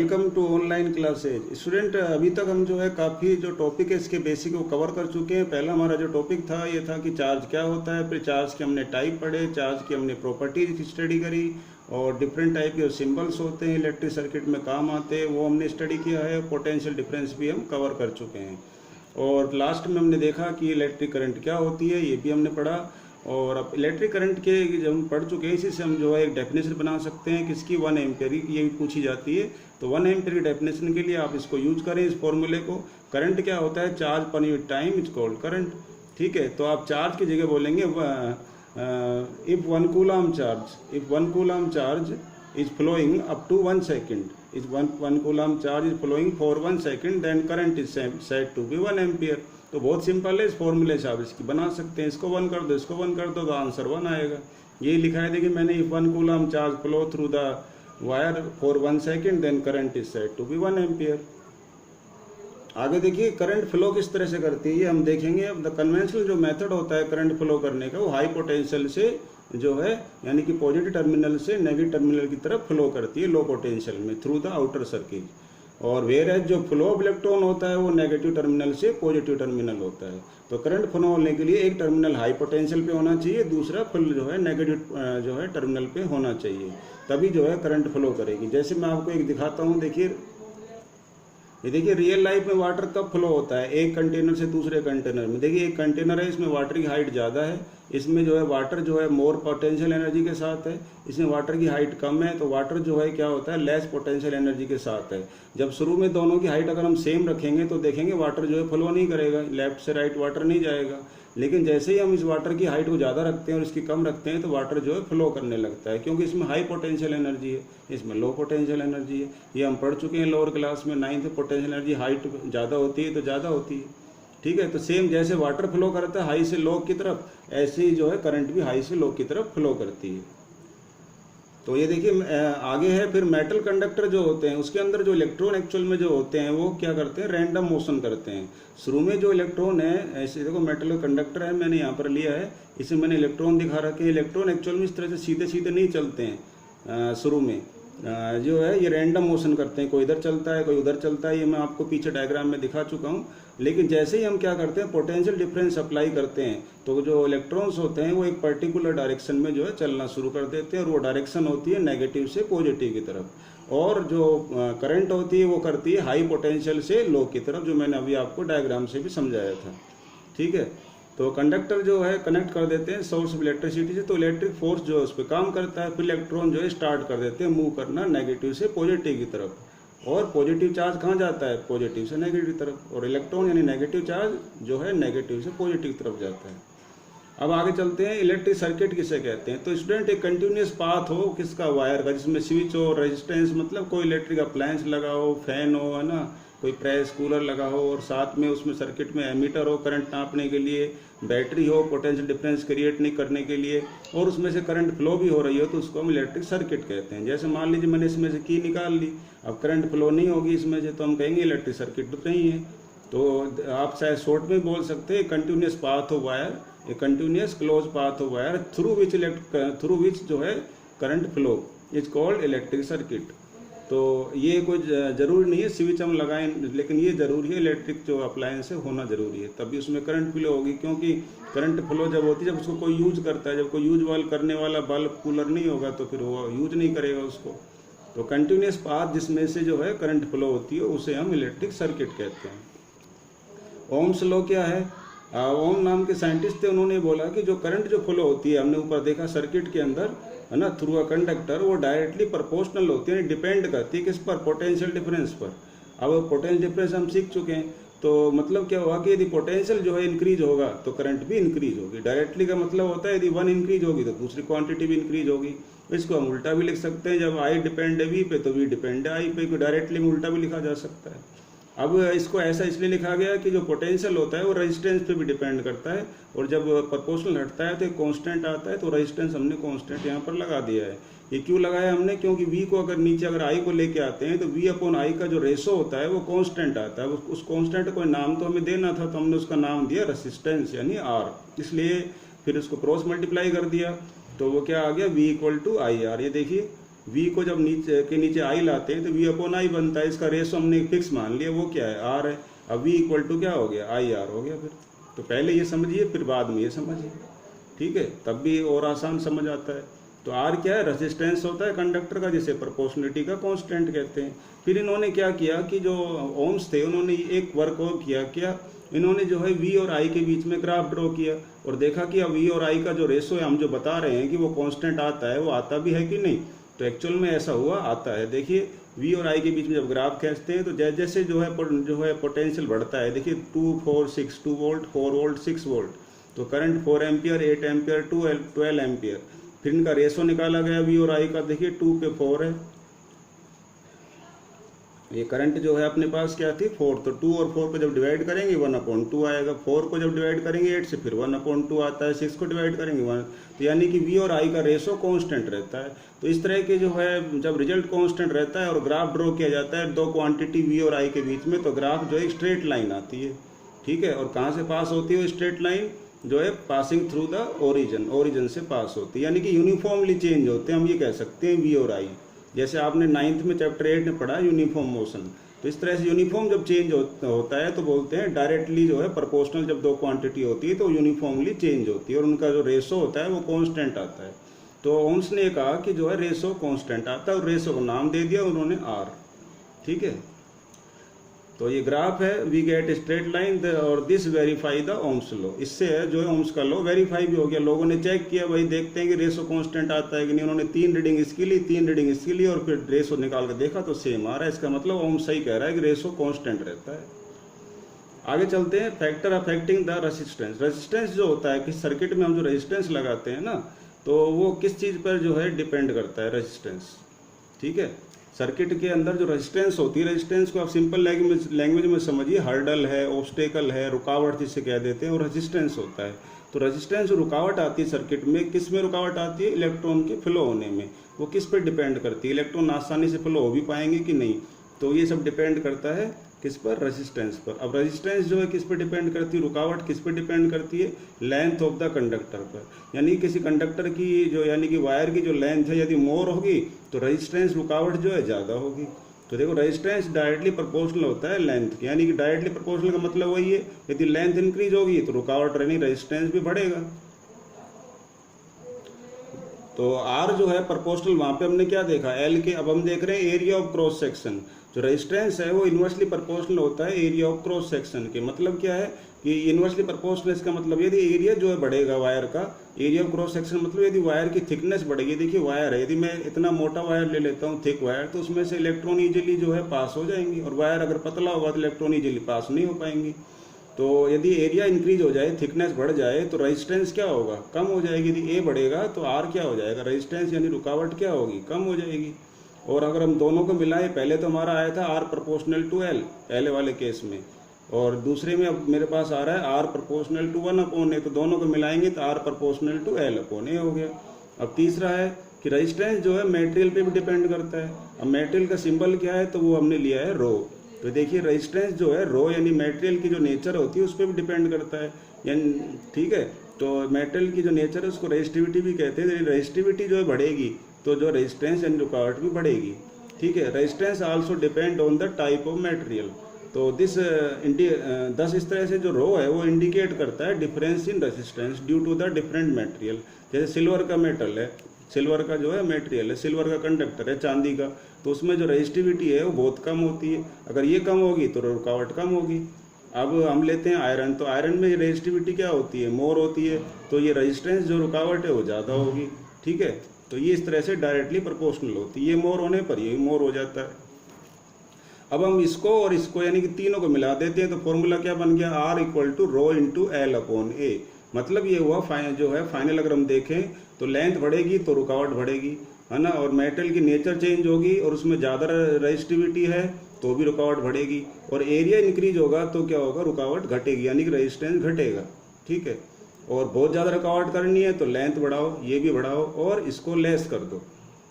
Welcome to online classes. Student, अभी तक हम जो है काफ़ी जो टॉपिक है इसके बेसिक को कवर कर चुके हैं। पहला हमारा जो टॉपिक था ये था कि चार्ज क्या होता है, फिर चार्ज के हमने टाइप पढ़े, चार्ज की हमने प्रॉपर्टीज स्टडी करी और डिफरेंट टाइप के सिंबल्स होते हैं इलेक्ट्रिक सर्किट में काम आते हैं वो हमने स्टडी किया है। पोटेंशियल डिफरेंस भी हम कवर कर चुके हैं और लास्ट में हमने देखा कि इलेक्ट्रिक करंट क्या होती है ये भी हमने पढ़ा। और अब इलेक्ट्रिक करंट के जब हम पढ़ चुके हैं इसी से हम जो है एक डेफिनेशन बना सकते हैं किसकी 1 एम्पियर की, ये भी पूछी जाती है। तो 1 एम्पियर की डेफिनेशन के लिए आप इसको यूज करें, इस फॉर्मूले को। करंट क्या होता है, चार्ज पर unit time is called current. ठीक है, तो आप चार्ज की जगह बोलेंगे if 1 coulomb charge is flowing up to 1 second, is 1 coulomb charge is flowing for 1 second, then current is said to be 1 ampere. तो बहुत सिंपल है, इस फॉर्मूले से आप इसकी बना सकते हैं। इसको 1 कर दो, इसको 1 कर दो तो आंसर 1 आएगा। ये लिखा है देखिए मैंने, if 1 coulomb charge flow through the wire for 1 second then current is said to be 1 ampere. आगे देखिए करंट फ्लो किस तरह से करती है ये हम देखेंगे। अब द कन्वेंशनल जो मेथड होता है करंट फ्लो करने का वो हाई पोटेंशियल से जो है यानी कि पॉजिटिव टर्मिनल से नेगेटिव टर्मिनल की तरफ फ्लो करती है लो पोटेंशियल में थ्रू द आउटर सर्किट। और वेयर एज जो फ्लो ऑफ इलेक्ट्रॉन होता है वो नेगेटिव टर्मिनल से पॉजिटिव टर्मिनल होता है। तो करंट फ्लो होने के लिए एक टर्मिनल हाई पोटेंशियल पे होना चाहिए, दूसरा फुल जो है नेगेटिव जो है टर्मिनल पे होना चाहिए, तभी जो है करंट फ्लो करेगी। जैसे मैं आपको एक दिखाता हूँ, देखिए ये देखिए रियल लाइफ में वाटर कब फ्लो होता है, एक कंटेनर से दूसरे कंटेनर में। देखिए एक कंटेनर है, इसमें वाटर की हाइट ज़्यादा है, इसमें जो है वाटर जो है मोर पोटेंशियल एनर्जी के साथ है, इसमें वाटर की हाइट कम है तो वाटर जो है क्या होता है लेस पोटेंशियल एनर्जी के साथ है। जब शुरू में दोनों की हाइट अगर हम सेम रखेंगे तो देखेंगे वाटर जो है फ्लो नहीं करेगा, लेफ्ट से राइट वाटर नहीं जाएगा। लेकिन जैसे ही हम इस वाटर की हाइट को ज़्यादा रखते हैं और इसकी कम रखते हैं तो वाटर जो है फ्लो करने लगता है, क्योंकि इसमें हाई पोटेंशियल एनर्जी है, इसमें लो पोटेंशियल एनर्जी है। ये हम पढ़ चुके हैं लोअर क्लास में, 9th पोटेंशियल एनर्जी हाइट ज़्यादा होती है तो ज़्यादा होती है। ठीक है, तो सेम जैसे वाटर फ्लो करता है हाई से लो की तरफ, ऐसे ही जो है करंट भी हाई से लो की तरफ फ्लो करती है। तो ये देखिए आगे है फिर मेटल कंडक्टर जो होते हैं उसके अंदर जो इलेक्ट्रॉन एक्चुअल में जो होते हैं वो क्या करते हैं, रैंडम मोशन करते हैं। शुरू में जो इलेक्ट्रॉन है ऐसे देखो मेटल कंडक्टर है, मैंने यहाँ पर लिया है, इसमें मैंने इलेक्ट्रॉन दिखा रखे हैं। इलेक्ट्रॉन एक्चुअल में इस तरह से सीधे सीधे नहीं चलते हैं, शुरू में जो है ये रैंडम मोशन करते हैं, कोई इधर चलता है कोई उधर चलता है, ये मैं आपको पीछे डायग्राम में दिखा चुका हूँ। लेकिन जैसे ही हम क्या करते हैं पोटेंशियल डिफरेंस अप्लाई करते हैं तो जो इलेक्ट्रॉन्स होते हैं वो एक पर्टिकुलर डायरेक्शन में जो है चलना शुरू कर देते हैं और वो डायरेक्शन होती है नेगेटिव से पॉजिटिव की तरफ। और जो करंट होती है वो करती है हाई पोटेंशियल से लो की तरफ, जो मैंने अभी आपको डायग्राम से भी समझाया था। ठीक है, तो कंडक्टर जो है कनेक्ट कर देते हैं सोर्स ऑफ इलेक्ट्रिसिटी से, तो इलेक्ट्रिक फोर्स जो है उस पर काम करता है। फिर इलेक्ट्रॉन जो है स्टार्ट कर देते हैं मूव करना नेगेटिव से पॉजिटिव की तरफ, और पॉजिटिव चार्ज कहाँ जाता है, पॉजिटिव से नेगेटिव की तरफ, और इलेक्ट्रॉन यानी नेगेटिव चार्ज जो है नेगेटिव से पॉजिटिव की तरफ जाता है। अब आगे चलते हैं, इलेक्ट्रिक सर्किट किसे कहते हैं। तो स्टूडेंट एक कंटिन्यूस पाथ हो किसका, वायर का, जिसमें स्विच हो, रेजिस्टेंस मतलब कोई इलेक्ट्रिक अप्लायंस लगा हो, फैन हो, है ना, कोई प्रेस कूलर लगा हो, और साथ में उसमें सर्किट में एमीटर हो करंट नापने के लिए, बैटरी हो पोटेंशियल डिफरेंस क्रिएट नहीं करने के लिए, और उसमें से करंट फ्लो भी हो रही हो तो उसको हम इलेक्ट्रिक सर्किट कहते हैं। जैसे मान लीजिए मैंने इसमें से की निकाल ली, अब करंट फ्लो नहीं होगी इसमें से तो हम कहेंगे इलेक्ट्रिक सर्किट तो नहीं है। तो आप शायद शॉर्ट में बोल सकते हैं continuous path of wire, a continuous close path of wire through which जो है current flow is called electric circuit. तो ये कोई जरूरी नहीं है स्विच हम लगाएं, लेकिन ये जरूरी है इलेक्ट्रिक जो अप्लायंस है होना जरूरी है, तभी उसमें करंट फ्लो होगी। क्योंकि करंट फ्लो जब होती है जब उसको कोई यूज करता है, जब कोई यूज वाल करने वाला बल्ब कूलर नहीं होगा तो फिर वो यूज नहीं करेगा उसको। तो कंटिन्यूस पाथ जिसमें से जो है करंट फ्लो होती है उसे हम इलेक्ट्रिक सर्किट कहते हैं। ओम्स लॉ क्या है, ओम नाम के साइंटिस्ट थे, उन्होंने बोला कि जो करंट जो फ्लो होती है, हमने ऊपर देखा सर्किट के अंदर है ना थ्रू अ कंडक्टर, वो डायरेक्टली प्रोपोर्शनल होती है, डिपेंड करती है किस पर, पोटेंशियल डिफरेंस पर। अब पोटेंशियल डिफरेंस हम सीख चुके हैं, तो मतलब क्या हुआ कि यदि पोटेंशियल जो है इंक्रीज होगा तो करंट भी इंक्रीज होगी। डायरेक्टली का मतलब होता है यदि 1 इंक्रीज होगी तो दूसरी क्वांटिटी भी इंक्रीज होगी। इसको हम उल्टा भी लिख सकते हैं, जब आई डिपेंड है वी पे तो वी डिपेंड है आई पे, डायरेक्टली में उल्टा भी लिखा जा सकता है। अब इसको ऐसा इसलिए लिखा गया कि जो पोटेंशियल होता है वो रेजिस्टेंस पे भी डिपेंड करता है, और जब प्रोपोर्शनल हटता है तो एक कांस्टेंट आता है, तो रेजिस्टेंस हमने कांस्टेंट यहाँ पर लगा दिया है। ये क्यों लगाया हमने, क्योंकि v को अगर नीचे अगर i को लेके आते हैं तो v अपॉन i का जो रेशो होता है वो कांस्टेंट आता है। उस कांस्टेंट को नाम तो हमें देना था, तो हमने उसका नाम दिया रेजिस्टेंस यानी r, इसलिए फिर उसको क्रॉस मल्टीप्लाई कर दिया तो वो क्या आ गया v equal to I R. ये देखिए वी को जब नीचे के नीचे आई लाते हैं तो वी अपॉन आई बनता है, इसका रेशो हमने फिक्स मान लिया, वो क्या है आर है। अब वी इक्वल टू क्या हो गया आई आर हो गया। फिर तो पहले ये समझिए फिर बाद में ये समझिए, ठीक है, तब भी और आसान समझ आता है। तो आर क्या है, रेजिस्टेंस होता है कंडक्टर का, जिसे प्रोपोर्शनलिटी का कांस्टेंट कहते हैं। फिर इन्होंने क्या किया कि जो ओम्स थे उन्होंने एक वर्क और किया इन्होंने जो है वी और आई के बीच में ग्राफ ड्रॉ किया और देखा कि अब वी और आई का जो रेशो है हम जो बता रहे हैं कि वो कांस्टेंट आता है, वो आता भी है कि नहीं। तो एक्चुअल में ऐसा हुआ, आता है। देखिए वी और आई के बीच में जब ग्राफ खींचते हैं तो जैसे जैसे जो है पोटेंशियल बढ़ता है, देखिए 2 4 6 2 वोल्ट 4 वोल्ट 6 वोल्ट, तो करंट 4 एम्पियर 8 एम्पियर 12 एम्पियर। फिर इनका रेशो निकाला गया वी और आई का, देखिए 2 पे 4 है, ये करंट जो है अपने पास क्या थी 4, तो 2 और 4 को जब डिवाइड करेंगे 1/2 आएगा, 4 को जब डिवाइड करेंगे 8 से फिर 1/2 आता है, 6 को डिवाइड करेंगे 1, तो यानी कि वी और आई का रेशो कांस्टेंट रहता है। तो इस तरह के जो है जब रिजल्ट कांस्टेंट रहता है और ग्राफ ड्रॉ किया जाता है दो क्वांटिटी वी और आई के बीच में, तो ग्राफ जो है स्ट्रेट लाइन आती है, ठीक है। और कहाँ से पास होती है वो स्ट्रेट लाइन, जो है पासिंग थ्रू द ओरिजिन से पास होती है, यानी कि यूनिफॉर्मली चेंज होते हैं, हम ये कह सकते हैं वी और आई। जैसे आपने 9th में चैप्टर 8 में पढ़ा यूनिफॉर्म मोशन, तो इस तरह से यूनिफॉर्म जब चेंज होता है तो बोलते हैं डायरेक्टली जो है प्रोपोर्शनल, जब दो क्वांटिटी होती है तो यूनिफॉर्मली चेंज होती है और उनका जो रेशो होता है वो कांस्टेंट आता है। तो ओम्स ने कहा कि जो है रेशो कांस्टेंट आता है और रेशो को नाम दे दिया उन्होंने आर, ठीक है। तो ये ग्राफ है, वी गेट स्ट्रेट लाइन और this verify the Ohm's law, इससे जो है ओम्स का लॉ वेरीफाई भी हो गया। लोगों ने चेक किया, भाई देखते हैं कि रेशो कांस्टेंट आता है कि नहीं, उन्होंने 3 रीडिंग इसकी ली 3 रीडिंग इसकी ली और फिर रेशो निकाल कर देखा तो सेम आ रहा है। इसका मतलब ओम्स सही कह रहा है कि रेशो कांस्टेंट रहता है। आगे चलते हैं, factor affecting the resistance. Resistance जो होता है कि सर्किट में हम जो रेजिस्टेंस लगाते हैं ना, तो वो किस चीज़ पर जो है डिपेंड करता है रेजिस्टेंस, ठीक है। सर्किट के अंदर जो रेजिस्टेंस होती है, रेजिस्टेंस को आप सिंपल लैंग्वेज में समझिए, हर्डल है, ऑब्स्टेकल है, रुकावट जिसे कह देते हैं, और रेजिस्टेंस होता है। तो रेजिस्टेंस जो रुकावट आती है सर्किट में, किस में रुकावट आती है, इलेक्ट्रॉन के फ्लो होने में। वो किस पर डिपेंड करती है, इलेक्ट्रॉन आसानी से फ्लो हो भी पाएंगे कि नहीं, तो ये सब डिपेंड करता है किस पर, रेजिस्टेंस पर। अब रेजिस्टेंस जो है किस पर डिपेंड करती है, रुकावट किस पर डिपेंड करती है, लेंथ ऑफ द कंडक्टर पर। यानी किसी कंडक्टर की जो, यानी कि वायर की जो लेंथ है यदि मोर होगी तो रेजिस्टेंस रुकावट जो है ज़्यादा होगी। तो देखो रेजिस्टेंस डायरेक्टली प्रोपोर्शनल होता है लेंथ की, यानी कि डायरेक्टली प्रोपोर्शनल का मतलब वही है, यदि लेंथ इंक्रीज होगी तो रुकावट रहनी, रेजिस्टेंस भी बढ़ेगा। तो आर जो है प्रोपोर्शनल, वहाँ पे हमने क्या देखा एल के, अब हम देख रहे हैं एरिया ऑफ क्रॉस सेक्शन। जो रेजिस्टेंस है वो इन्वर्सली प्रोपोर्शनल होता है एरिया ऑफ क्रॉस सेक्शन के। मतलब क्या है कि इन्वर्सली प्रोपोर्शनल, इसका मतलब यदि एरिया जो है बढ़ेगा वायर का, एरिया ऑफ क्रॉस सेक्शन मतलब यदि वायर की थिकनेस बढ़ेगी। देखिए वायर है, यदि मैं इतना मोटा वायर ले लेता हूँ थिक वायर, तो उसमें से इलेक्ट्रॉन इजीली जो है पास हो जाएंगी, और वायर अगर पतला होगा तो इलेक्ट्रॉन इजीली पास नहीं हो पाएंगी। तो यदि एरिया इंक्रीज हो जाए, थिकनेस बढ़ जाए, तो रेजिस्टेंस क्या होगा, कम हो जाएगी। यदि ए बढ़ेगा तो आर क्या हो जाएगा, रेजिस्टेंस यानी रुकावट क्या होगी, कम हो जाएगी। और अगर हम दोनों को मिलाएं, पहले तो हमारा आया था आर प्रोपोर्शनल टू एल पहले वाले केस में, और दूसरे में अब मेरे पास आ रहा है आर प्रोपोर्शनल टू 1/a, तो दोनों को मिलाएंगे तो आर प्रोपोर्शनल टू L/a हो गया। अब तीसरा है कि रेजिस्टेंस जो है मटेरियल पे भी डिपेंड करता है। अब मटेरियल का सिंबल क्या है, तो वो हमने लिया है रो। तो देखिए रेजिस्टेंस जो है रो, यानी मटेरियल की जो नेचर होती है उस पर भी डिपेंड करता है, यानी ठीक है। तो मटेरियल की जो नेचर है उसको रेजिस्टिविटी भी कहते हैं। रेजिस्टिविटी जो है बढ़ेगी तो जो रेजिस्टेंस यानी रुकावट भी बढ़ेगी, ठीक है। Resistance also depend on the type of material. तो दस इस तरह से जो रो है वो इंडिकेट करता है difference in resistance due to the different material. जैसे सिल्वर का मेटल है, सिल्वर का जो है मटेरियल है, सिल्वर का कंडक्टर है चांदी का, तो उसमें जो रेजिस्टिविटी है वो बहुत कम होती है। अगर ये कम होगी तो रुकावट कम होगी। अब हम लेते हैं आयरन, तो आयरन में रेजिस्टिविटी क्या होती है, मोर होती है, तो ये रेजिस्टेंस जो रुकावट है वो ज़्यादा होगी, ठीक है। तो ये इस तरह से डायरेक्टली प्रोपोर्शनल होती है, ये मोर होने पर ये मोर हो जाता है। अब हम इसको और इसको यानी कि तीनों को मिला देते हैं, तो फॉर्मूला क्या बन गया, R equal to rho into L/a। मतलब ये हुआ जो है फाइनल, अगर हम देखें तो लेंथ बढ़ेगी तो रुकावट बढ़ेगी, है ना। और मेटल की नेचर चेंज होगी और उसमें ज़्यादा रेजिस्टिविटी है तो भी रुकावट बढ़ेगी, और एरिया इंक्रीज होगा तो क्या होगा, रुकावट घटेगी, यानी कि रेजिस्टेंस घटेगा, ठीक है। और बहुत ज़्यादा रुकावट करनी है तो लेंथ बढ़ाओ, ये भी बढ़ाओ और इसको लेस कर दो,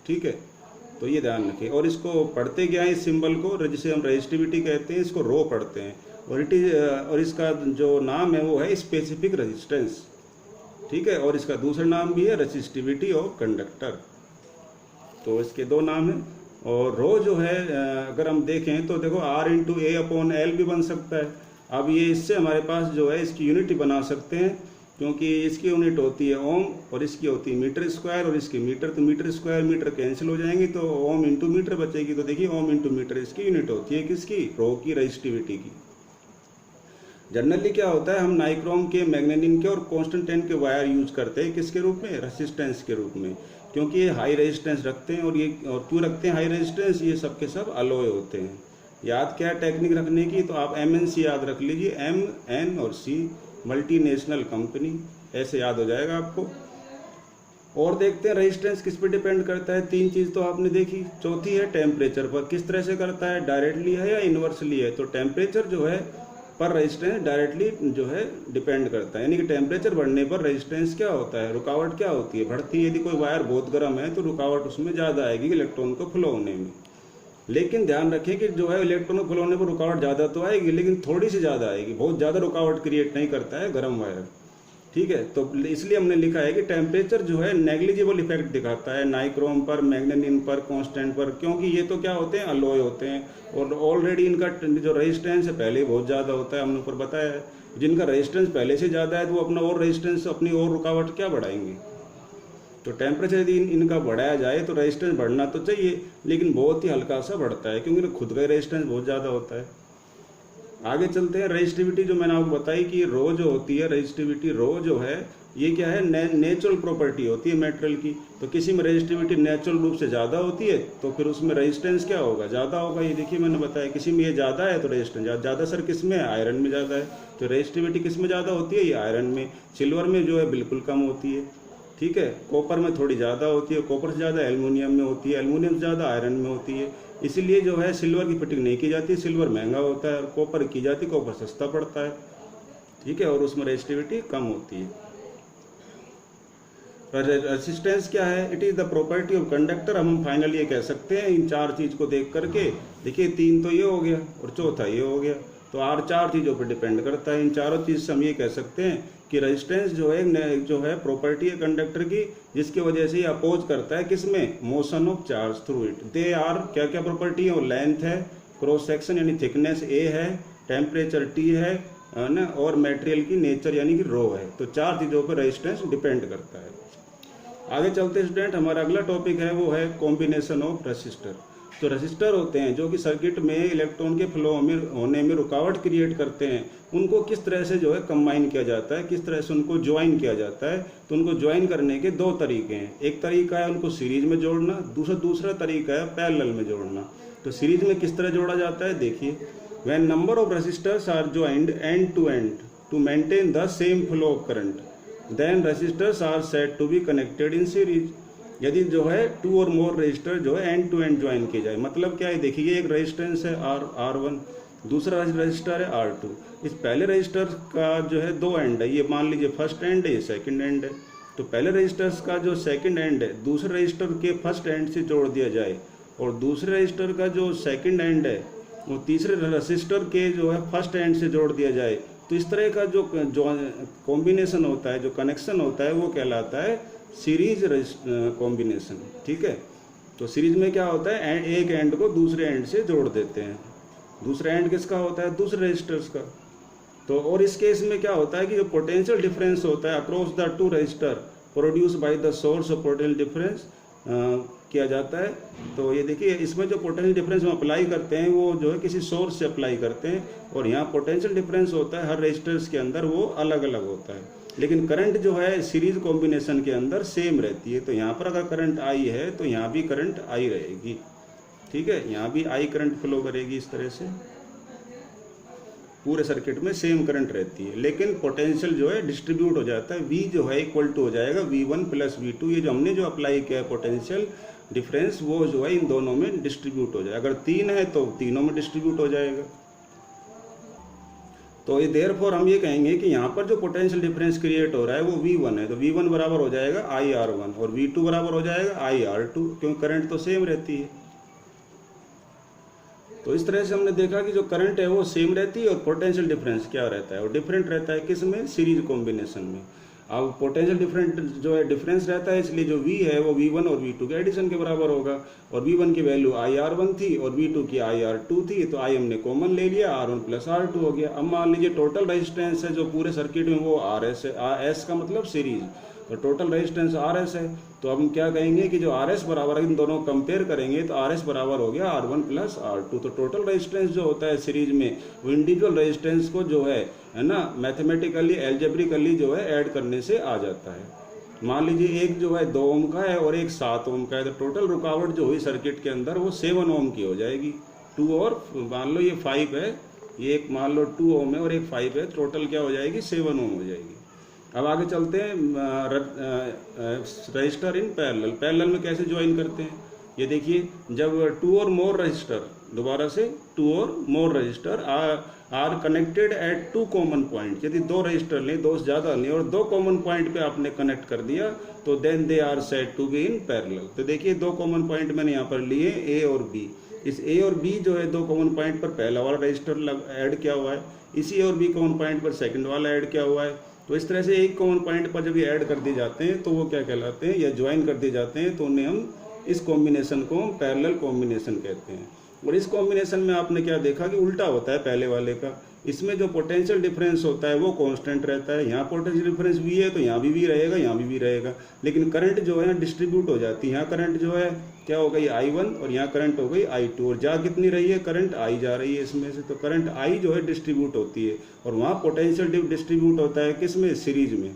ठीक है। तो ये ध्यान रखें। और इसको पढ़ते क्या है, इस सिंबल को जिसे हम रेजिस्टिविटी कहते हैं, इसको रो पढ़ते हैं, और इसका जो नाम है वो है स्पेसिफिक रेजिस्टेंस, ठीक है। और इसका दूसरा नाम भी है रेजिस्टिविटी ऑफ कंडक्टर। तो इसके दो नाम हैं। और रो जो है अगर हम देखें तो देखो R इंटू ए अपॉन एल भी बन सकता है। अब ये इससे हमारे पास जो है इसकी यूनिट बना सकते हैं, क्योंकि इसकी यूनिट होती है ओम और इसकी होती है मीटर स्क्वायर और इसकी मीटर, तो मीटर स्क्वायर मीटर कैंसिल हो जाएंगे तो ओम इंटू मीटर बचेगी। तो देखिए ओम इंटू मीटर इसकी यूनिट होती है किसकी, रो की, रेजिस्टिविटी की। जनरली क्या होता है, हम नाइक्रोम के, मैग्नेटिन के और कॉन्स्टेंटाइन के वायर यूज करते हैं किसके रूप में, रेसिस्टेंस के रूप में, क्योंकि ये हाई रेजिस्टेंस रखते हैं। और क्यों रखते हैं हाई रेजिस्टेंस, ये सब के सब अलॉय होते हैं। याद क्या है टेक्निक रखने की, तो आप MNC याद रख लीजिए, M, N और C, मल्टीनेशनल कंपनी, ऐसे याद हो जाएगा आपको। और देखते हैं रेजिस्टेंस किस पे डिपेंड करता है। तीन चीज़ तो आपने देखी। चौथी है टेम्परेचर पर, किस तरह से करता है, डायरेक्टली है या इन्वर्सली है। तो टेम्परेचर जो है पर रेजिस्टेंस डायरेक्टली जो है डिपेंड करता है, यानी कि टेम्परेचर बढ़ने पर रेजिस्टेंस क्या होता है, रुकावट क्या होती है, बढ़ती है। यदि कोई वायर बहुत गर्म है तो रुकावट उसमें ज़्यादा आएगी इलेक्ट्रॉन को फ्लो होने में। लेकिन ध्यान रखें कि जो है इलेक्ट्रॉन को फ्लो होने पर रुकावट ज़्यादा तो आएगी, लेकिन थोड़ी सी ज़्यादा आएगी, बहुत ज़्यादा रुकावट क्रिएट नहीं करता है गर्म वायर। ठीक है, तो इसलिए हमने लिखा है कि टेम्परेचर जो है नेग्लिजिबल इफेक्ट दिखाता है नाइक्रोम पर, मैग्नेटिन पर, कांस्टेंट पर, क्योंकि ये तो क्या होते हैं, अलॉय होते हैं और ऑलरेडी इनका जो रेजिस्टेंस है पहले बहुत ज़्यादा होता है, हमने ऊपर बताया है। जिनका रेजिस्टेंस पहले से ज़्यादा है तो वो अपना और रेजिस्टेंस, अपनी और रुकावट क्या बढ़ाएंगे। तो टेम्परेचर यदि इनका बढ़ाया जाए तो रेजिस्टेंस बढ़ना तो चाहिए, लेकिन बहुत ही हल्का सा बढ़ता है, क्योंकि खुद का रेजिस्टेंस बहुत ज़्यादा होता है। आगे चलते हैं। रेजिस्टिविटी जो मैंने आपको बताई कि रो जो होती है, रेजिस्टिविटी रो जो है ये क्या है, नेचुरल प्रॉपर्टी होती है मेटेरियल की। तो किसी में रेजिस्टिविटी नेचुरल रूप से ज़्यादा होती है तो फिर उसमें रेजिस्टेंस क्या होगा, ज़्यादा होगा। ये देखिए मैंने बताया, किसी में ये ज़्यादा है तो रेजिस्टेंस ज़्यादा। सर किस में है, आयरन में ज़्यादा है, तो रेजिस्टिविटी किस में ज़्यादा होती है, ये आयरन में। सिल्वर में जो है बिल्कुल कम होती है। ठीक है, कॉपर में थोड़ी ज़्यादा होती है, कॉपर से ज़्यादा एल्युमिनियम में होती है, एल्युमिनियम से ज़्यादा आयरन में होती है। इसीलिए जो है सिल्वर की फिटिंग नहीं की जाती, सिल्वर महंगा होता है, और कॉपर की जाती, कॉपर सस्ता पड़ता है। ठीक है, और उसमें रेजिस्टिविटी कम होती है। रेजिस्टेंस क्या है, it is the property of conductor. हम फाइनली ये कह सकते हैं इन चार चीज़ को देख करके। देखिए तीन तो ये हो गया और चौथा ये हो गया, तो आर चार चीज़ों पर डिपेंड करता है। इन चारों चीज़ से हम ये कह सकते हैं कि रेजिस्टेंस जो है प्रॉपर्टी है कंडक्टर की, जिसकी वजह से ये अपोज करता है किसमें, motion of charge through it. They are क्या क्या प्रॉपर्टी है, लेंथ है, क्रॉस सेक्शन यानी थिकनेस ए है, टेम्परेचर टी है ना, और मटेरियल की नेचर यानी कि रो है। तो चार चीज़ों पर रेजिस्टेंस डिपेंड करता है। आगे चलते स्टूडेंट, हमारा अगला टॉपिक है वो है कॉम्बिनेशन ऑफ रेसिस्टर। तो रेसिस्टर होते हैं जो कि सर्किट में इलेक्ट्रॉन के फ्लो में होने में रुकावट क्रिएट करते हैं। उनको किस तरह से जो है कंबाइन किया जाता है, किस तरह से उनको ज्वाइन किया जाता है। तो उनको ज्वाइन करने के दो तरीके हैं। एक तरीका है उनको सीरीज में जोड़ना, दूसरा तरीका है पैरेलल में जोड़ना। तो सीरीज में किस तरह जोड़ा जाता है, देखिए, when number of resistors are joined end to maintain the same flow of current, then resistors are said to be connected in series. यदि जो है टू और मोर रेजिस्टर जो है एंड टू एंड ज्वाइन किए जाए, मतलब क्या है, देखिए एक रेजिस्टेंस है R1, दूसरा रजिस्टर है R2। इस पहले रजिस्टर का जो है दो एंड है, ये मान लीजिए फर्स्ट एंड है, ये सेकंड एंड है। तो पहले रजिस्टर्स का जो सेकंड एंड है दूसरे रजिस्टर के फर्स्ट एंड से जोड़ दिया जाए, और दूसरे रजिस्टर का जो सेकंड एंड है वो तीसरे रजिस्टर के जो है फर्स्ट एंड से जोड़ दिया जाए। तो इस तरह का जो कॉम्बिनेशन होता है, जो कनेक्शन होता है, वो कहलाता है सीरीज कॉम्बिनेशन। ठीक है, तो सीरीज में क्या होता है, एक एंड को दूसरे एंड से जोड़ देते हैं। दूसरा एंड किसका होता है, दूसरे रजिस्टर्स का। तो और इस केस में क्या होता है कि जो पोटेंशियल डिफरेंस होता है across the two register produce by the source of potential difference किया जाता है। तो ये देखिए, इसमें जो पोटेंशियल डिफरेंस हम अप्लाई करते हैं वो जो है किसी सोर्स से अप्लाई करते हैं, और यहाँ पोटेंशियल डिफरेंस होता है हर रजिस्टर्स के अंदर वो अलग अलग होता है। लेकिन करंट जो है सीरीज कॉम्बिनेशन के अंदर सेम रहती है। तो यहाँ पर अगर करंट आई है तो यहाँ भी करंट आई रहेगी। ठीक है, यहाँ भी आई करंट फ्लो करेगी। इस तरह से पूरे सर्किट में सेम करंट रहती है, लेकिन पोटेंशियल जो है डिस्ट्रीब्यूट हो जाता है। V जो है इक्वल टू हो जाएगा V1 प्लस V2। ये जो हमने जो अप्लाई किया है पोटेंशियल डिफरेंस, वो जो है इन दोनों में डिस्ट्रीब्यूट हो जाएगा। अगर तीन है तो तीनों में डिस्ट्रीब्यूट हो जाएगा। तो ये देयरफॉर हम ये कहेंगे कि यहाँ पर जो पोटेंशियल डिफरेंस क्रिएट हो रहा है वो V1 है, तो V1 बराबर हो जाएगा IR1 और V2 बराबर हो जाएगा IR2, क्योंकि करंट तो सेम रहती है। तो इस तरह से हमने देखा कि जो करंट है वो सेम रहती है और पोटेंशियल डिफरेंस क्या रहता है, वो डिफरेंट रहता है। किस में, सीरीज कॉम्बिनेशन में। अब पोटेंशियल डिफरेंस रहता है, इसलिए जो V है वो V1 और V2 के एडिशन के बराबर होगा। और V1 की वैल्यू IR1 थी और V2 की IR2 थी, तो I हमने कॉमन ले लिया, R1 प्लस R2 हो गया। अब मान लीजिए टोटल रेजिस्टेंस है जो पूरे सर्किट में वो RS है, S का मतलब सीरीज, तो टोटल रेजिस्टेंस RS है। तो अब हम क्या कहेंगे कि जो RS बराबर, इन दोनों कंपेयर करेंगे तो RS बराबर हो गया R1 प्लस R2। तो टोटल रेजिस्टेंस जो होता है सीरीज में, वो इंडिविजुअल रेजिस्टेंस को जो है ना, मैथमेटिकली एल्जेब्रिकली जो है ऐड करने से आ जाता है। मान लीजिए एक जो है 2 ओम का है और एक 7 ओम का है, तो टोटल रुकावट जो हुई सर्किट के अंदर वो 7 ओम की हो जाएगी। 2 और मान लो ये 5 है, ये एक मान लो 2 ओम है और एक 5 है, टोटल क्या हो जाएगी 7 ओम हो जाएगी। अब आगे चलते हैं रजिस्टर इन पैरेलल। पैरेलल में कैसे ज्वाइन करते हैं, ये देखिए, जब 2 और मोर रजिस्टर, दोबारा से 2 और more register are connected at 2 common point, यदि 2 रजिस्टर लें, 2 से ज़्यादा लें और 2 कॉमन पॉइंट पे आपने कनेक्ट कर दिया, तो then they are said to be in parallel. तो देखिए 2 कॉमन पॉइंट मैंने यहाँ पर लिए A और B। इस A और B जो है 2 कॉमन पॉइंट पर पहला वाला रजिस्टर ऐड किया हुआ है, इसी A और B कॉमन पॉइंट पर सेकंड वाला ऐड किया हुआ है। तो इस तरह से एक कॉमन पॉइंट पर जब ये ऐड कर दिए जाते हैं तो वो क्या कहलाते हैं, या ज्वाइन कर दिए जाते हैं, तो उन्हें हम, इस कॉम्बिनेशन को हम पैरेलल कॉम्बिनेशन कहते हैं। और इस कॉम्बिनेशन में आपने क्या देखा कि उल्टा होता है पहले वाले का। इसमें जो पोटेंशियल डिफरेंस होता है वो कांस्टेंट रहता है, यहाँ पोटेंशियल डिफरेंस V है तो यहाँ भी V रहेगा, यहाँ भी V रहेगा, लेकिन करंट जो है डिस्ट्रीब्यूट हो जाती है। यहाँ करंट जो है क्या हो गई I1 और यहाँ करंट हो गई I2, और जा कितनी रही है, करंट I जा रही है इसमें से, तो करंट I जो है डिस्ट्रीब्यूट होती है, और वहाँ पोटेंशियल डिस्ट्रीब्यूट होता है किस में, सीरीज में,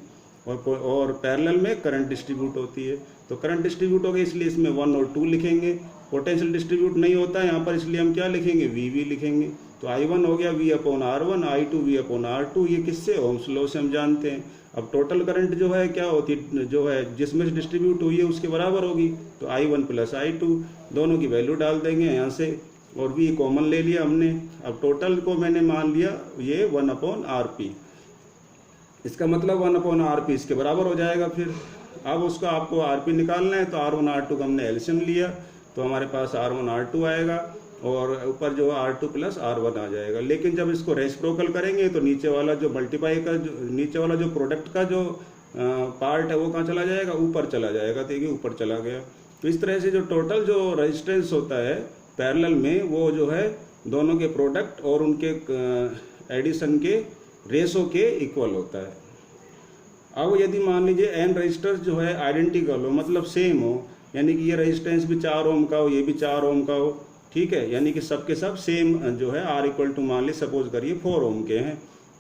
और पैरेलल में करंट डिस्ट्रीब्यूट होती है। तो करंट डिस्ट्रीब्यूट हो गई, इसलिए इसमें 1 और 2 लिखेंगे। पोटेंशियल डिस्ट्रीब्यूट नहीं होता है यहाँ पर, इसलिए हम क्या लिखेंगे, V लिखेंगे। तो I1 हो गया V/R1, I2 V/R2, ये किससे, ओम्स लॉ से हम जानते हैं। अब टोटल करंट जो है क्या होती है, जो है जिसमें से डिस्ट्रीब्यूट हुई है उसके बराबर होगी, तो I1 प्लस I2, दोनों की वैल्यू डाल देंगे यहाँ से, और V कॉमन ले लिया हमने। अब टोटल को मैंने मान लिया ये 1/RP, इसका मतलब 1/RP इसके बराबर हो जाएगा। फिर अब उसका आपको RP निकालना है, तो R1 R2 का हमने एलसीएम लिया, तो हमारे पास R1 R2 आएगा, और ऊपर जो R2 प्लस R1 आ जाएगा। लेकिन जब इसको रेसिप्रोकल करेंगे तो नीचे वाला जो मल्टीप्लाई का, नीचे वाला जो प्रोडक्ट का जो पार्ट है वो कहाँ चला जाएगा, ऊपर चला जाएगा, देखिए ऊपर चला गया। तो इस तरह से जो टोटल जो रेजिस्टेंस होता है पैरेलल में, वो जो है दोनों के प्रोडक्ट और उनके एडिशन के रेशो के इक्वल होता है। अब यदि मान लीजिए n रजिस्टर्स जो है आइडेंटिकल हो, मतलब सेम हो, यानी कि ये रेजिस्टेंस भी 4 ओम का हो, ये भी 4 ओम का हो, ठीक है, यानी कि सबके सब सेम जो है R इक्वल टू मान ली सपोज करिए 4 ओम के हैं,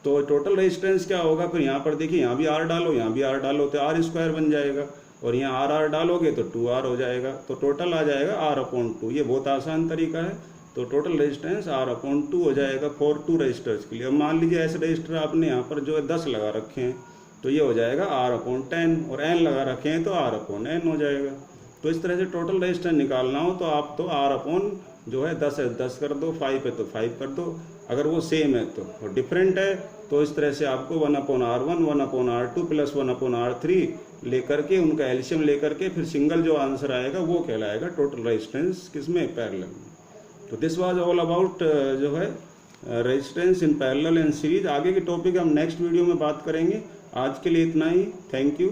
तो टोटल रेजिस्टेंस क्या होगा, फिर यहाँ पर देखिए यहाँ भी R डालो, यहाँ भी R डालो, तो R² बन जाएगा, और यहाँ R डालोगे तो 2R हो जाएगा, तो टोटल आ जाएगा R/2। ये बहुत आसान तरीका है। तो टोटल रेजिस्टेंस R/2 हो जाएगा फॉर 2 रजिस्टर्स के लिए। अब मान लीजिए ऐसे रजिस्टर आपने यहाँ पर जो है 10 लगा रखे हैं, तो ये हो जाएगा R/10, और n लगा रखे हैं तो R/n हो जाएगा। तो इस तरह से टोटल रेजिस्टेंस निकालना हो तो आप तो R/ जो है 10 है 10 कर दो, 5 है तो 5 कर दो, अगर वो सेम है तो, और डिफरेंट है तो इस तरह से आपको 1/R1, 1/R2 प्लस 1/R3 लेकर के, उनका एलसीएम लेकर के फिर सिंगल जो आंसर आएगा वो कहलाएगा टोटल रेजिस्टेंस किसमें, पैरेलल में। तो दिस वाज ऑल अबाउट जो है resistance in parallel and series. आगे के टॉपिक हम नेक्स्ट वीडियो में बात करेंगे। आज के लिए इतना ही, थैंक यू।